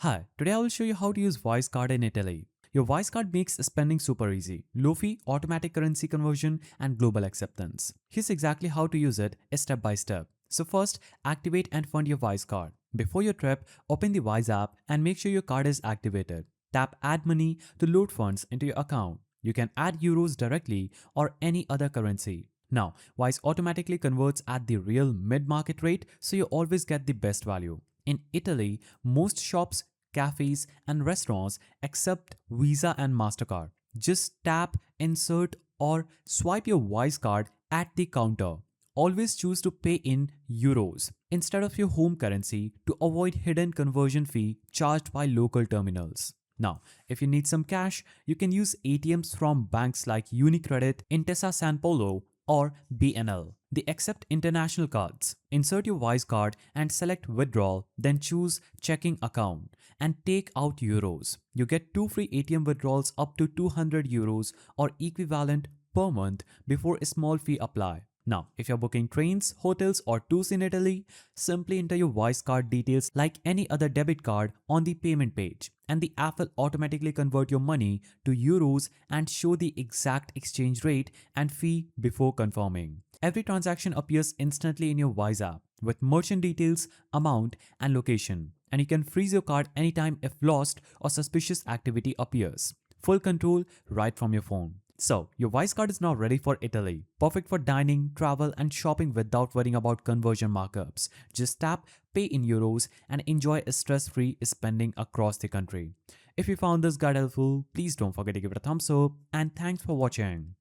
Hi, today I will show you how to use Wise Card in Italy. Your Wise Card makes spending super easy, low fee, automatic currency conversion, and global acceptance. Here's exactly how to use it step by step. So first, activate and fund your Wise Card. Before your trip, open the Wise app and make sure your card is activated. Tap Add Money to load funds into your account. You can add euros directly or any other currency. Now, Wise automatically converts at the real mid-market rate, so you always get the best value. In Italy, most shops, cafes, and restaurants accept Visa and MasterCard. Just tap, insert, or swipe your Wise card at the counter. Always choose to pay in euros instead of your home currency to avoid hidden conversion fee charged by local terminals. Now, if you need some cash, you can use ATMs from banks like UniCredit, Intesa San Polo, or BNL. They accept international cards. Insert your Wise card and select withdrawal, then choose checking account and take out euros. You get 2 free ATM withdrawals up to 200 euros or equivalent per month before a small fee apply. Now, if you're booking trains, hotels, or tours in Italy, simply enter your Wise card details like any other debit card on the payment page, and the app will automatically convert your money to euros and show the exact exchange rate and fee before confirming. Every transaction appears instantly in your Wise app with merchant details, amount, and location, and you can freeze your card anytime if lost or suspicious activity appears. Full control right from your phone. So, your Wise card is now ready for Italy. Perfect for dining, travel, and shopping without worrying about conversion markups. Just tap, pay in euros, and enjoy a stress-free spending across the country. If you found this guide helpful, please don't forget to give it a thumbs up, and thanks for watching.